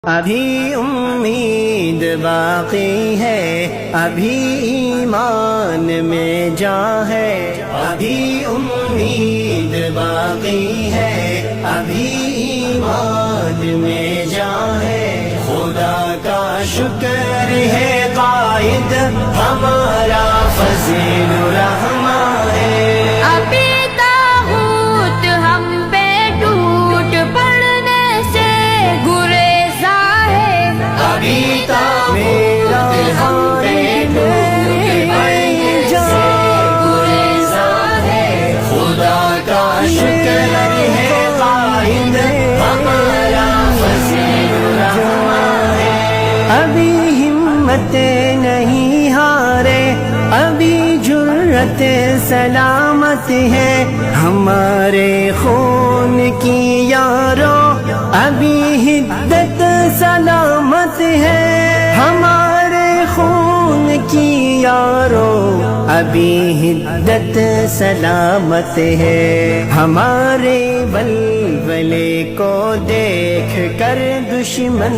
ابھی امید باقی ہے، ابھی ایمان میں جان ہے، ابھی امید باقی ہے، ابھی ایمان میں جان ہے۔ خدا کا شکر ہے قائد ہمارا فضل الرحمن ہے۔ ابھی طاغوت ہم پہ ٹوٹ پڑنے سے گریزا ہے، ابھی میرا ہم پہ ٹوٹ پڑنے سے گریزا ہے۔ خدا کا شکر ہے قائد ہمارا فضل الرحمن ہے۔ ابھی ہمت نہیں ہارے، ابھی جرت سلامت ہے، ہمارے خون کی یاروں ابھی حدت سلامت ہے، ہمارے خون کی یاروں ابھی حدت سلامت ہے۔ ہمارے ولولے کو دیکھ کر دشمن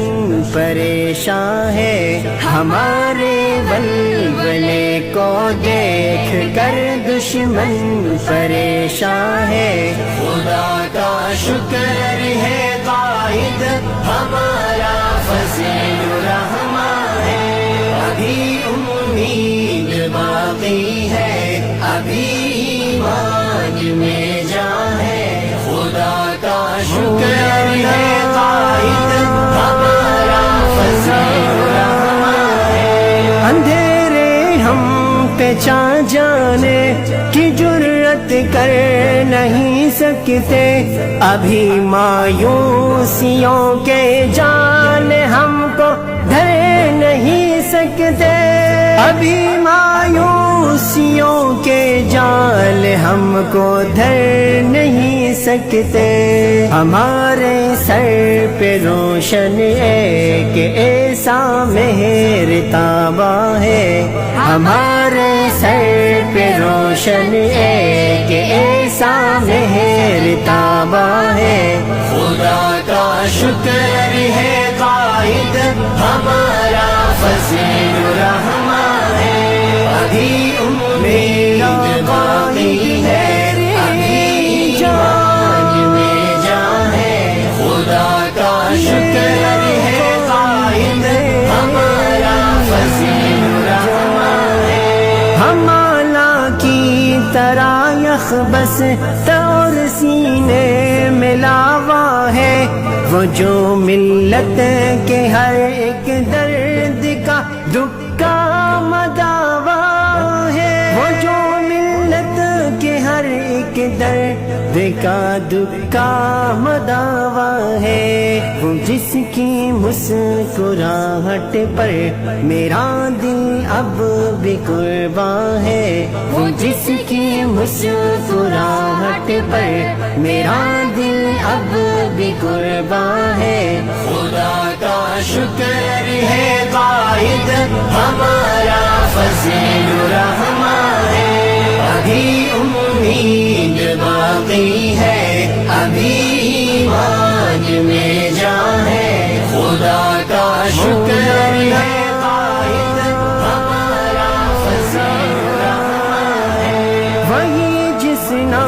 پریشان ہے، ہمارے ولولے کو دیکھ کر دشمن پریشان ہے۔ خدا کا شکر ہے قائد ہمارا فضل الرحمن ہے۔ ابھی امید باقی ہے، ابھی ایمان میں جان ہے۔ خدا کا شکر ہے قائد ہمارا فضل الرحمن ہے۔ اندھیرے ہم پہ چھا جانے کی جرت کر نہیں سکتے، ابھی مایوسیوں کے جال ہم کو دھر نہیں سکتے، ابھی مایوسیوں کے جال ہم کو دھر نہیں سکتے۔ ہمارے سر پہ روشن ایک ایسا مہر تابا ہے، ہمارے سر پہ روشن ایک ایسا مہر تابا ہے۔ خدا کا شکر ہے قائد ہمارا فضل الرحمن ہے۔ ابھی امید باقی ہے، ابھی ایمان میں جان ہے۔ خدا کا شکر ہے قائد ہمارا فضل الرحمن ہے۔ ہم اعلیٰ کی طرح یخ بس طور سینے میں لاوا ہے، وہ جو ملت کے ہر ایک درد کا دکھا مداوا ہے، وہ جو ملت کے ہر ایک درد کا دکھا مداوا ہے، وہ جس کی مسکراہٹ پر میرا دل اب بھی قرباں ہے، وہ جس کی مسکراہٹ پر میرا دل اب بھی قرباں ہے۔ خدا کا شکر ہے قائد ہمارا فضل الرحمن ہے۔ ابھی امید باقی ہے، ابھی ایمان میں